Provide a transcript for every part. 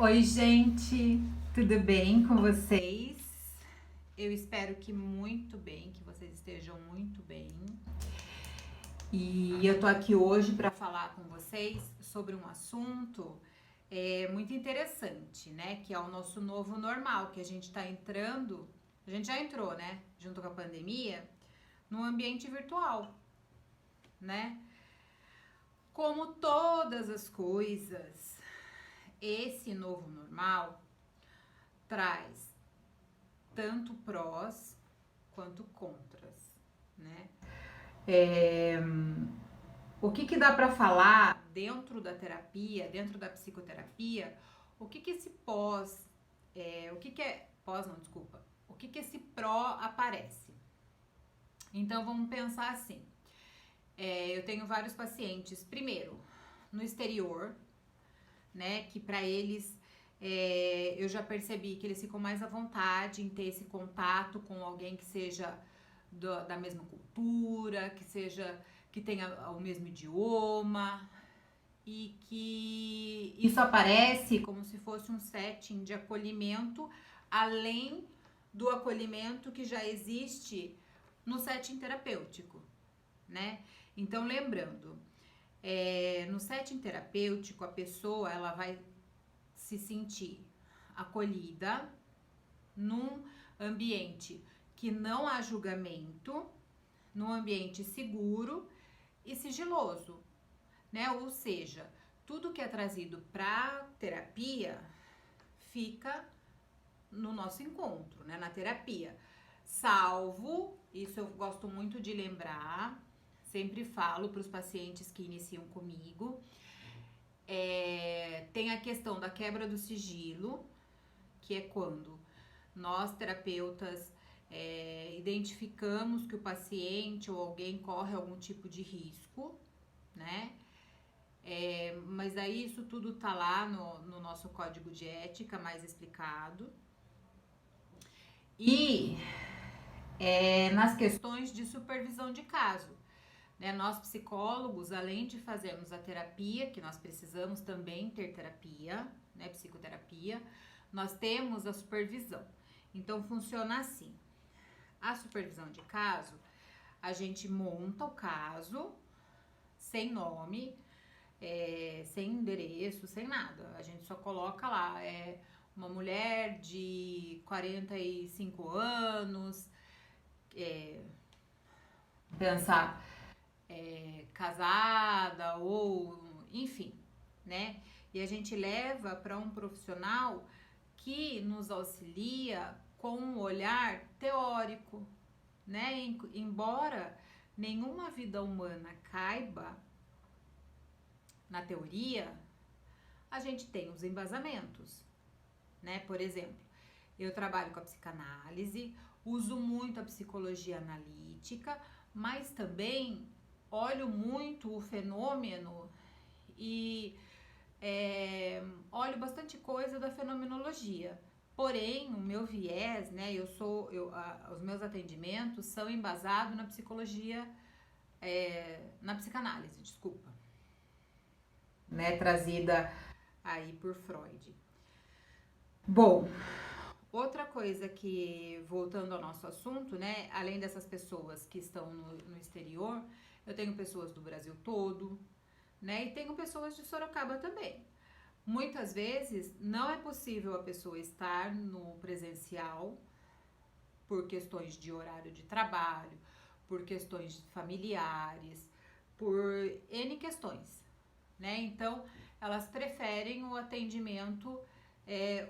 Oi, gente, tudo bem com vocês? Eu espero que muito bem, que vocês estejam muito bem. E eu tô aqui hoje para falar com vocês sobre um assunto muito interessante, né? Que é o nosso novo normal, que a gente tá entrando, a gente já entrou, né? Junto com a pandemia, no ambiente virtual, né? Como todas as coisas, esse novo normal traz tanto prós quanto contras, né? É, o que dá para falar dentro da terapia, dentro da psicoterapia, o que esse pós, o que é pós, não, desculpa, o que esse pró aparece? Então vamos pensar assim, eu tenho vários pacientes, primeiro, no exterior, né, que para eles eu já percebi que eles ficam mais à vontade em ter esse contato com alguém que seja da mesma cultura, que tenha o mesmo idioma e que isso aparece como se fosse um setting de acolhimento além do acolhimento que já existe no setting terapêutico, né? Então, lembrando, no setting terapêutico, a pessoa ela vai se sentir acolhida num ambiente que não há julgamento, num ambiente seguro e sigiloso, né? Ou seja, tudo que é trazido para terapia fica no nosso encontro, né? Na terapia. Salvo, isso eu gosto muito de lembrar, sempre falo para os pacientes que iniciam comigo, tem a questão da quebra do sigilo, que é quando nós, terapeutas, identificamos que o paciente ou alguém corre algum tipo de risco, né? Mas aí isso tudo tá lá no nosso código de ética, mais explicado. E nas questões de supervisão de caso, né? Nós psicólogos, além de fazermos a terapia, que nós precisamos também ter terapia, né? Psicoterapia, nós temos a supervisão. Então funciona assim: a supervisão de caso, a gente monta o caso sem nome, sem endereço, sem nada. A gente só coloca lá, uma mulher de 45 anos, pensar, casada ou enfim, né? E a gente leva para um profissional que nos auxilia com um olhar teórico, né? Embora nenhuma vida humana caiba na teoria, a gente tem os embasamentos, né? Por exemplo, eu trabalho com a psicanálise, uso muito a psicologia analítica, mas também olho muito o fenômeno e olho bastante coisa da fenomenologia. Porém, o meu viés, né, os meus atendimentos são embasados na psicologia, na psicanálise, desculpa, né, trazida aí por Freud. Bom, outra coisa que, voltando ao nosso assunto, né, além dessas pessoas que estão no exterior, eu tenho pessoas do Brasil todo, né, e tenho pessoas de Sorocaba também. Muitas vezes não é possível a pessoa estar no presencial por questões de horário de trabalho, por questões familiares, por N questões, né? Então, elas preferem o atendimento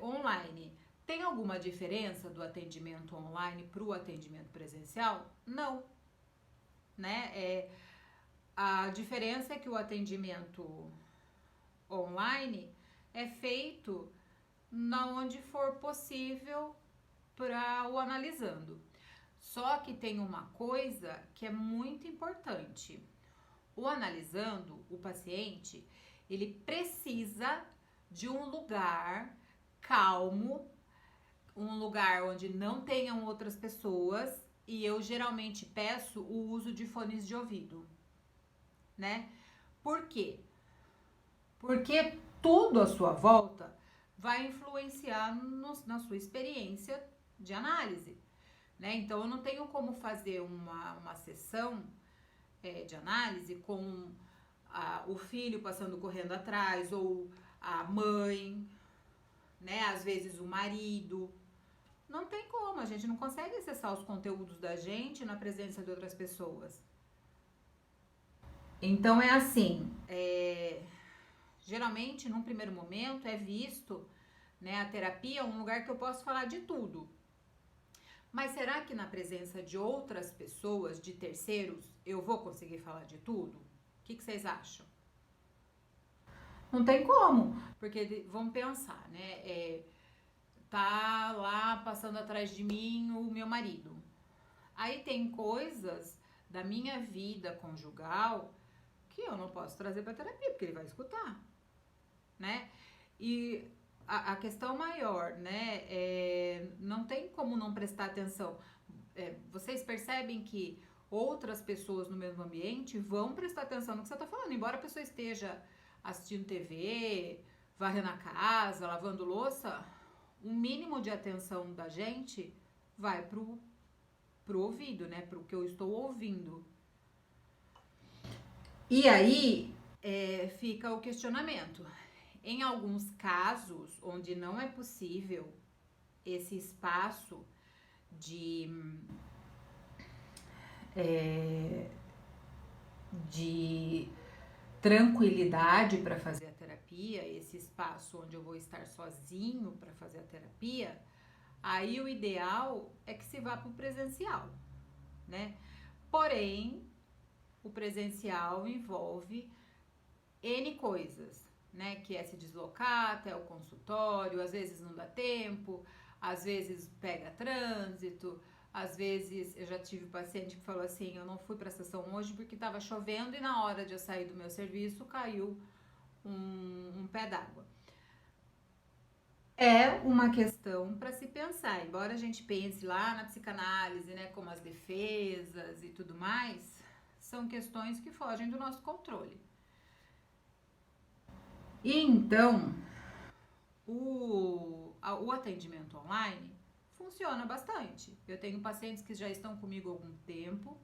online. Tem alguma diferença do atendimento online para o atendimento presencial? Não, né? A diferença é que o atendimento online é feito na onde for possível para o analisando. Só que tem uma coisa que é muito importante. O analisando, o paciente, ele precisa de um lugar calmo, um lugar onde não tenham outras pessoas, e eu geralmente peço o uso de fones de ouvido, né? Por quê? Porque tudo à sua volta vai influenciar na sua experiência de análise, né? Então, eu não tenho como fazer uma sessão de análise com o filho passando correndo atrás, ou a mãe, né? Às vezes o marido. Não tem como, a gente não consegue acessar os conteúdos da gente na presença de outras pessoas. Então é assim, geralmente num primeiro momento é visto, né, a terapia um lugar que eu posso falar de tudo. Mas será que na presença de outras pessoas, de terceiros, eu vou conseguir falar de tudo? O que vocês acham? Não tem como, porque vamos pensar, né? Tá lá passando atrás de mim o meu marido. Aí tem coisas da minha vida conjugal que eu não posso trazer para terapia, porque ele vai escutar, né? E a questão maior, né? Não tem como não prestar atenção. Vocês percebem que outras pessoas no mesmo ambiente vão prestar atenção no que você está falando, embora a pessoa esteja assistindo TV, varrendo a casa, lavando louça, um mínimo de atenção da gente vai pro ouvido, né? Pro que eu estou ouvindo. E aí fica o questionamento. Em alguns casos onde não é possível esse espaço de tranquilidade para fazer a terapia, esse espaço onde eu vou estar sozinho para fazer a terapia, aí o ideal é que se vá para o presencial, né? Porém, o presencial envolve N coisas, né? Que é se deslocar até o consultório, às vezes não dá tempo, às vezes pega trânsito, às vezes eu já tive paciente que falou assim: eu não fui para a sessão hoje porque estava chovendo e na hora de eu sair do meu serviço caiu um pé d'água. É uma questão para se pensar, embora a gente pense lá na psicanálise, né, como as defesas e tudo mais, são questões que fogem do nosso controle. E então, o atendimento online funciona bastante. Eu tenho pacientes que já estão comigo há algum tempo,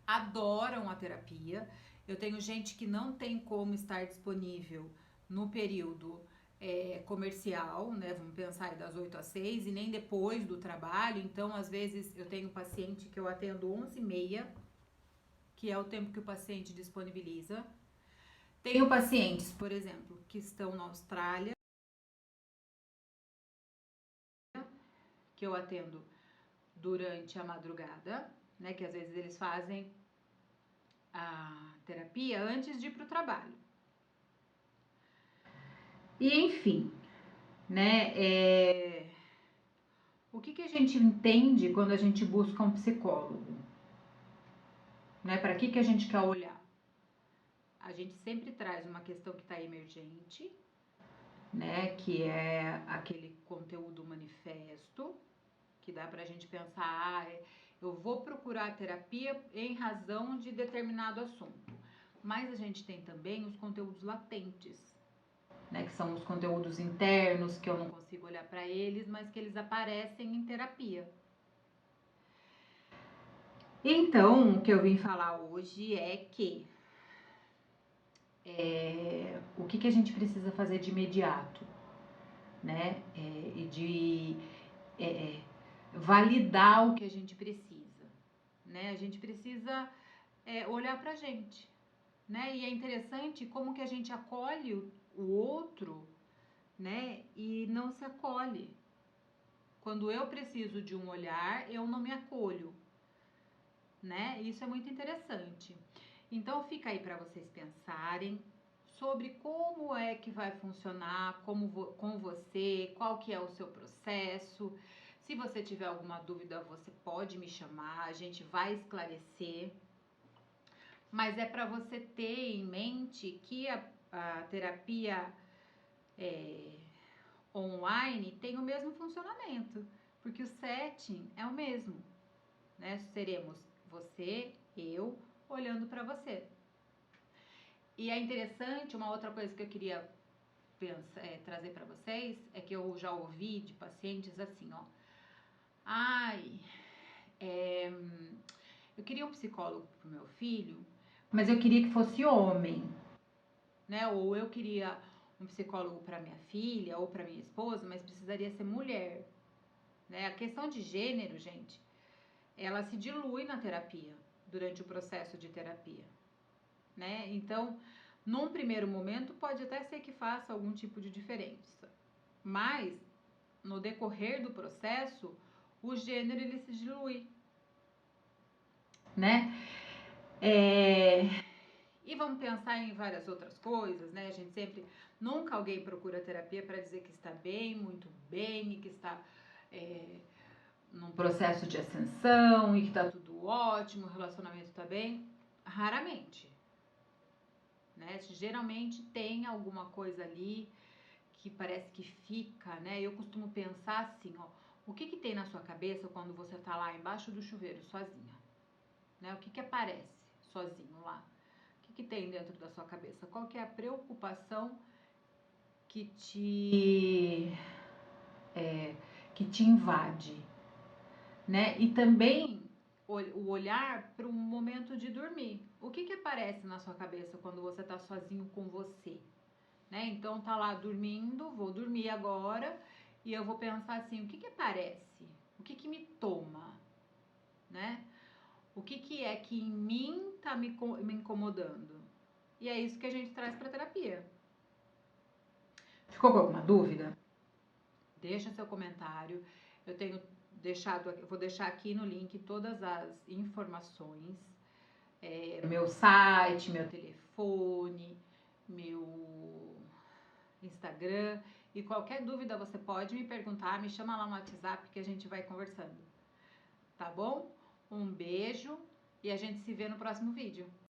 adoram a terapia. Eu tenho gente que não tem como estar disponível no período comercial, né? Vamos pensar aí das 8 às 6 e nem depois do trabalho. Então, às vezes, eu tenho paciente que eu atendo 11h30, que é o tempo que o paciente disponibiliza. Tenho pacientes, por exemplo, que estão na Austrália, que eu atendo durante a madrugada, né? Que às vezes eles fazem a terapia antes de ir para o trabalho. E enfim, né? O que a gente entende quando a gente busca um psicólogo? Né? Para que a gente quer olhar? A gente sempre traz uma questão que está emergente, né? Que é aquele conteúdo manifesto, que dá pra gente pensar, eu vou procurar terapia em razão de determinado assunto. Mas a gente tem também os conteúdos latentes, né, que são os conteúdos internos, que eu não consigo olhar para eles, mas que eles aparecem em terapia. Então, o que eu vim falar hoje é que o que a gente precisa fazer de imediato, né, e de validar o que a gente precisa, né? A gente precisa olhar pra gente, né? E é interessante como que a gente acolhe o outro, né? E não se acolhe. Quando eu preciso de um olhar, eu não me acolho, né? Isso é muito interessante. Então fica aí para vocês pensarem sobre como é que vai funcionar com você, qual que é o seu processo. Se você tiver alguma dúvida, você pode me chamar, a gente vai esclarecer. Mas é para você ter em mente que a terapia online tem o mesmo funcionamento, porque o setting é o mesmo, né? Seremos você, eu, olhando para você. E é interessante, uma outra coisa que eu queria trazer para vocês é que eu já ouvi de pacientes assim, ó. Ai, eu queria um psicólogo pro meu filho, mas eu queria que fosse homem, né? Ou eu queria um psicólogo para minha filha ou para minha esposa, mas precisaria ser mulher, né? A questão de gênero, gente, ela se dilui na terapia, durante o processo de terapia, né? Então, num primeiro momento, pode até ser que faça algum tipo de diferença, mas no decorrer do processo, o gênero ele se dilui, né? E vamos pensar em várias outras coisas, né? A gente sempre, nunca alguém procura terapia para dizer que está bem, muito bem, e que está num processo de ascensão e que tá tudo ótimo, o relacionamento tá bem. Raramente, né? Geralmente tem alguma coisa ali que parece que fica, né? Eu costumo pensar assim, ó, o que tem na sua cabeça quando você tá lá embaixo do chuveiro sozinha, né? O que aparece sozinho lá? O que tem dentro da sua cabeça? Qual que é a preocupação que te invade, né? E também o olhar para um momento de dormir. O que aparece na sua cabeça quando você tá sozinho com você, né? Então tá lá dormindo, vou dormir agora e eu vou pensar assim, o que aparece? O que me toma, né? O que é que em mim tá me incomodando? E é isso que a gente traz para terapia. Ficou com alguma dúvida? Deixa seu comentário. Eu tenho vou deixar aqui no link todas as informações, meu site, meu telefone, meu Instagram, e qualquer dúvida você pode me perguntar, me chama lá no WhatsApp que a gente vai conversando, tá bom? Um beijo e a gente se vê no próximo vídeo.